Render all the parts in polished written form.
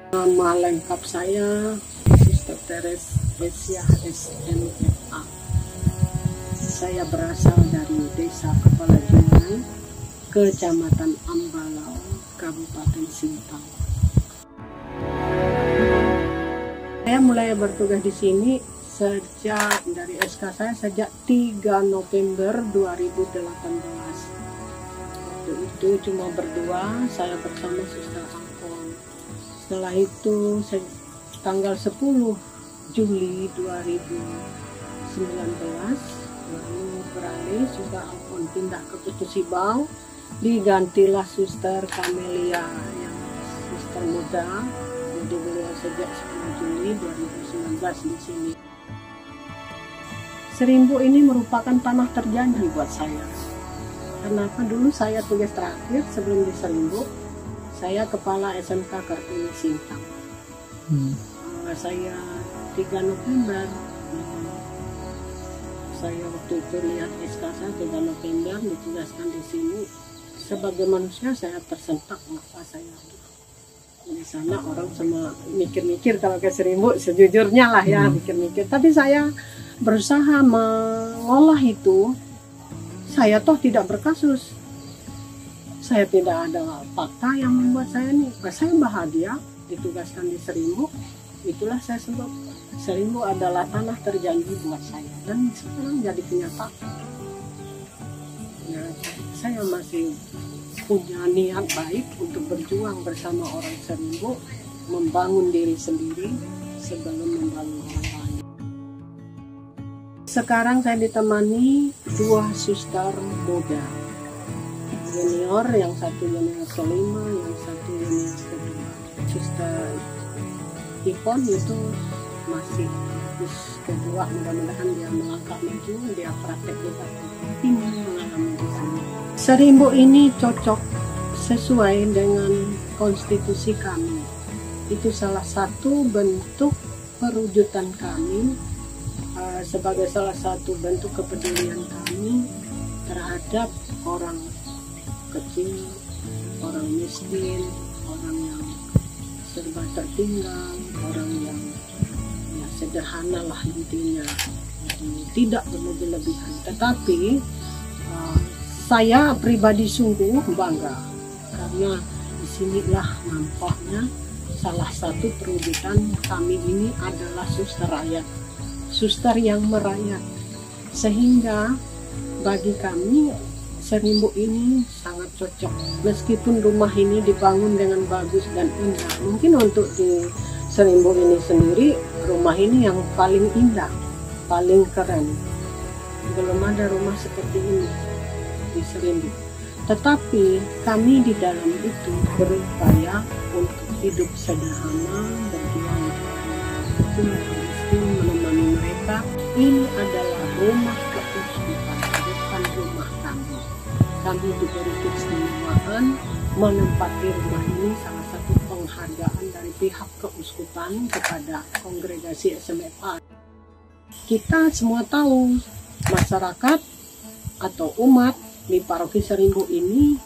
Nama lengkap saya Sister Teresia SMFA. Saya berasal dari Desa Kepala Junai, Kecamatan Ambalau, Kabupaten Sintang. Saya mulai bertugas di sini sejak dari SK saya sejak 3 November 2018. Waktu itu cuma berdua, saya bersama Sister Angkon. Setelah itu tanggal 10 Juli 2019 lalu beralih Sister Angkon pindah ke Putusibau, digantilah Sister Camelia yang Sister muda. Jadi beliau sejak 10 Juli 2019 di sini. Serimbu ini merupakan tanah terjanji buat saya. Kenapa? Dulu saya tugas terakhir sebelum di Serimbu, saya kepala SMK Kartini Sintang. Saya 3 November, saya waktu itu lihat SK saya 3 November ditugaskan di sini. Sebagai manusia saya tersentak, maka saya di sana orang semua mikir-mikir kalau ke Serimbu, sejujurnya lah ya mikir-mikir. Tapi saya berusaha mengolah itu. Saya toh tidak berkasus. Saya tidak ada fakta yang membuat saya ini. Saya bahagia ditugaskan di Serimbu. Itulah saya sebut Serimbu adalah tanah terjanji buat saya. Dan sekarang jadi kenyataan. Ya, saya masih punya niat baik untuk berjuang bersama orang Serimbu, membangun diri sendiri sebelum membangun orang lain. Sekarang saya ditemani 2 suster muda junior, yang satu junior kelima, yang satu junior kedua. Suster Ipon itu masih kampus kedua, mudah-mudahan dia melangkah maju, dia praktek di tim mengalami di sini. Serimbu ini cocok sesuai dengan konstitusi kami. Itu salah satu bentuk perwujudan kami sebagai salah satu bentuk kepedulian kami terhadap orang kecil, orang miskin, orang yang serba tertinggal, orang yang ya, sederhana lah intinya. Tidak berlebih-lebihan. Tetapi saya pribadi sungguh bangga karena disinilah nampaknya salah satu perwujudan kami ini adalah suster rakyat, suster yang merayat, sehingga bagi kami Serimbu ini sangat cocok. Meskipun rumah ini dibangun dengan bagus dan indah, mungkin untuk di Serimbu ini sendiri rumah ini yang paling indah, paling keren. Belum ada rumah seperti ini di Serimbu. Tetapi kami di dalam itu berupaya untuk hidup sederhana, berjuang untuk miskin, menemani mereka. Ini adalah rumah keuskupan, bukan rumah kami. Kami diberi keistimewaan menempati rumah ini, salah satu penghargaan dari pihak keuskupan kepada kongregasi SMFA. Kita semua tahu masyarakat atau umat di paroki Serimbu ini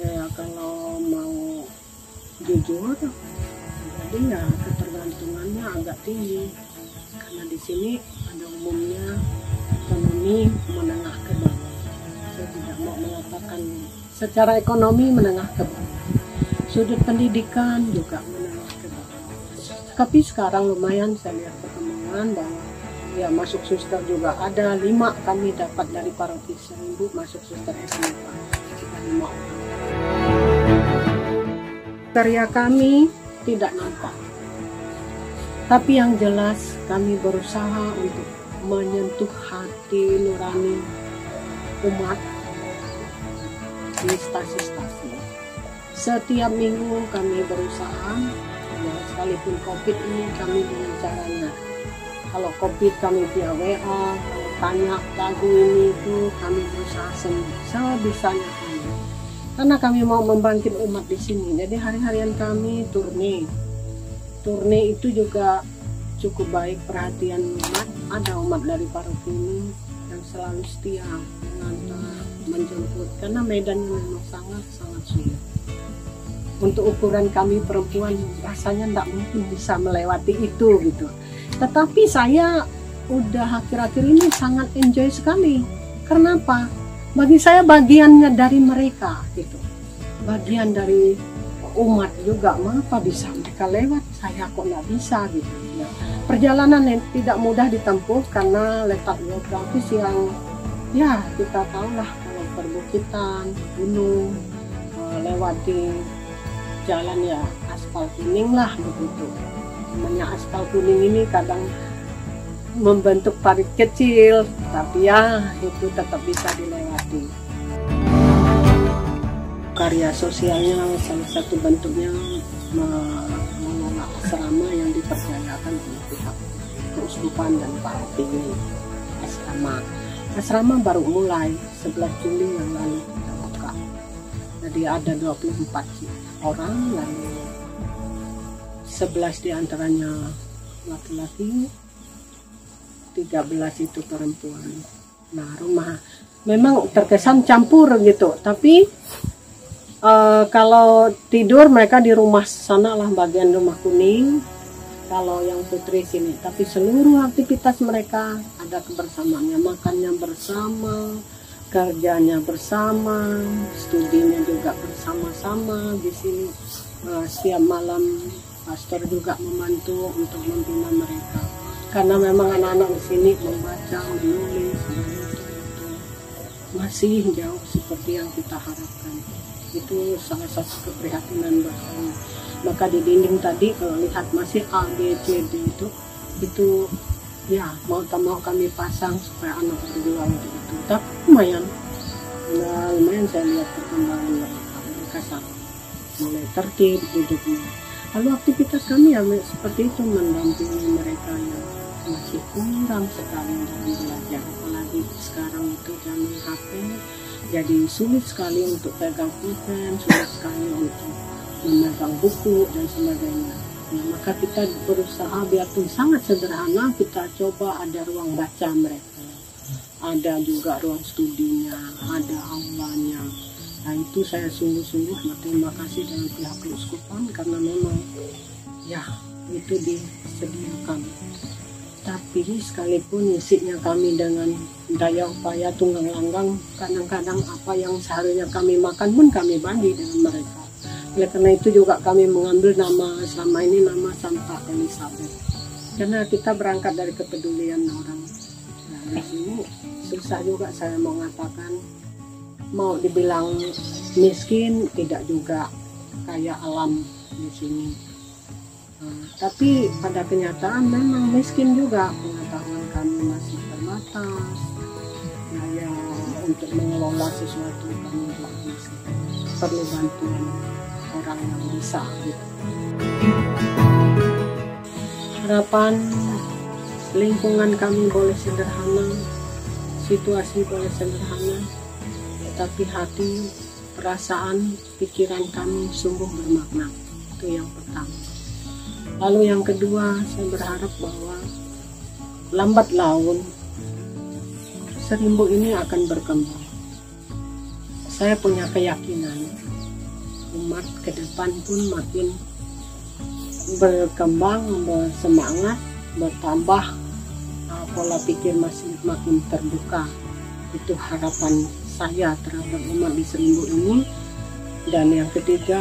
ya, kalau mau jujur, jadi ya ketergantungannya agak tinggi karena di sini ada umumnya ekonomi menengah ke bawah. Saya tidak mau mengatakan secara ekonomi menengah ke bawah, sudut pendidikan juga menengah ke bawah. Tapi sekarang lumayan saya lihat perkembangan bahwa ya masuk suster juga ada 5 kami dapat dari paroki Serimbu masuk suster SMFA, kita 5 orang. Karya kami tidak nampak, tapi yang jelas kami berusaha untuk menyentuh hati nurani umat di stasi-stasi. Setiap minggu kami berusaha, ya, sekalipun COVID ini kami dengan caranya. Kalau COVID kami via WA, kalau tanya lagu ini itu kami berusaha sebisanya kami. Karena kami mau membangkit umat di sini. Jadi hari-harian kami turne. Turne itu juga cukup baik perhatian umat. Ada umat dari paroki ini yang selalu setia mengantar, menjemput. Karena medannya memang sangat-sangat sulit. untuk ukuran kami perempuan rasanya tidak mungkin bisa melewati itu gitu. Tetapi saya udah akhir-akhir ini sangat enjoy sekali. Kenapa? Bagi saya bagiannya dari mereka gitu, bagian dari umat juga. Mengapa bisa mereka lewat, saya kok nggak bisa gitu ya. Perjalanan yang tidak mudah ditempuh karena letak geografis yang ya kita tahu lah, kalau perbukitan, gunung, lewati jalan ya aspal kuning lah begitu. Namanya aspal kuning ini kadang membentuk parit kecil, tapi ya itu tetap bisa dilewati. Karya sosialnya salah satu bentuknya mengelola asrama yang dipercayakan oleh pihak keuskupan dan Pak ini. Asrama baru mulai 11 Juli yang lalu kita buka. Jadi ada 24 orang, lalu 11 diantaranya laki-laki, 13 itu perempuan. Nah, rumah memang terkesan campur gitu, tapi kalau tidur mereka di rumah sana lah, bagian rumah kuning, kalau yang putri sini. Tapi seluruh aktivitas mereka ada kebersamaannya, makannya bersama, kerjanya bersama, studinya juga bersama-sama di sini. Setiap malam pastor juga membantu untuk membina mereka. Karena memang anak-anak di sini membaca, menulis, itu masih jauh seperti yang kita harapkan. Itu salah satu keprihatinan bersama. Maka di dinding tadi kalau lihat masih A, B, C, D itu ya mau tak mau kami pasang supaya anak berjuang itu. Tapi lumayan saya lihat perkembangan mereka sangat mulai tertib hidupnya. Lalu aktivitas kami ya seperti itu, mendampingi mereka yang masih kurang sekali dalam belajar, apalagi sekarang itu zaman HP, jadi sulit sekali untuk pegang pulpen, sulit sekali untuk memegang buku dan sebagainya. Nah, maka kita berusaha biarpun sangat sederhana, kita coba ada ruang baca mereka, ada juga ruang studinya, ada aulanya. Nah, itu saya sungguh-sungguh berterima kasih dengan pihak keuskupan karena memang ya itu disediakan. Tapi sekalipun isinya kami dengan daya upaya tunggang langgang, kadang-kadang apa yang seharusnya kami makan pun kami bagi dengan mereka. Oleh karena itu juga kami mengambil nama selama ini nama Santa Elizabeth. Karena kita berangkat dari kepedulian orang. Nah, di sini susah juga saya mau mengatakan, mau dibilang miskin tidak juga, kaya alam di sini. Tapi pada kenyataan memang miskin juga, pengetahuan kami masih terbatas. Ya untuk mengelola sesuatu kami juga masih perlu bantuan orang yang bisa gitu. Harapan lingkungan kami boleh sederhana, situasi boleh sederhana, tapi hati, perasaan, pikiran kami sungguh bermakna. Itu yang pertama. Lalu yang kedua, saya berharap bahwa lambat laun Serimbu ini akan berkembang. Saya punya keyakinan umat ke depan pun makin berkembang, bersemangat, bertambah, pola pikir makin terbuka. Itu harapan saya terhadap umat di Serimbu ini. Dan yang ketiga,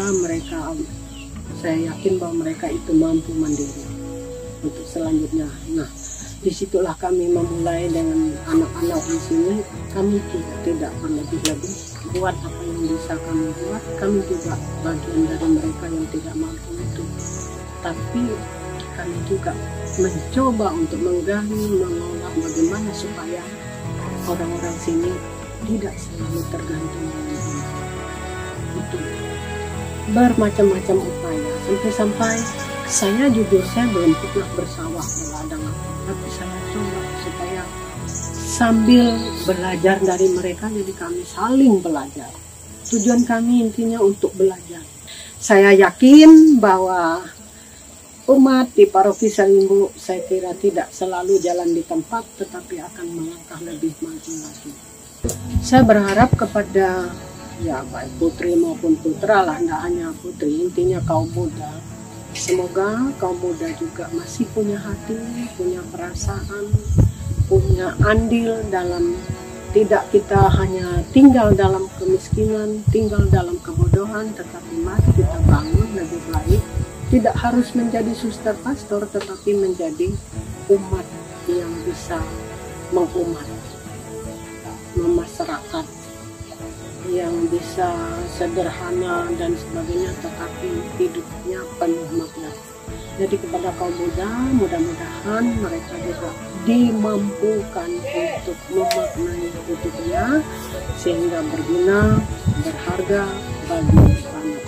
saya yakin bahwa mereka itu mampu mandiri untuk selanjutnya. Nah, disitulah kami memulai dengan anak-anak di sini. Kami tidak berlebih-lebih, buat apa yang bisa kami buat. Kami juga bagian dari mereka yang tidak mampu itu. Tapi kami juga mencoba untuk menggali, mengolah bagaimana supaya orang-orang sini tidak selalu tergantung dengan ini. Itu bermacam-macam upaya, sampai saya jujur saya belum pernah bersawah meladang apa, tapi saya coba supaya sambil belajar dari mereka, jadi kami saling belajar. Tujuan kami intinya untuk belajar. Saya yakin bahwa umat di Paroki Serimbu, saya kira tidak selalu jalan di tempat, tetapi akan melangkah lebih maju lagi. Saya berharap kepada ya baik putri maupun putra lah, tidak hanya putri, intinya kaum muda. Semoga kaum muda juga masih punya hati, punya perasaan, punya andil dalam, tidak kita hanya tinggal dalam kemiskinan, tinggal dalam kebodohan, tetapi mari kita bangun lebih baik. Tidak harus menjadi suster pastor, tetapi menjadi umat yang bisa mengumat, memasyarakat, yang bisa sederhana dan sebagainya, tetapi hidupnya penuh makna. Jadi kepada kaum muda, mudah-mudahan mereka juga dimampukan untuk memaknai hidupnya sehingga berguna, berharga bagi anak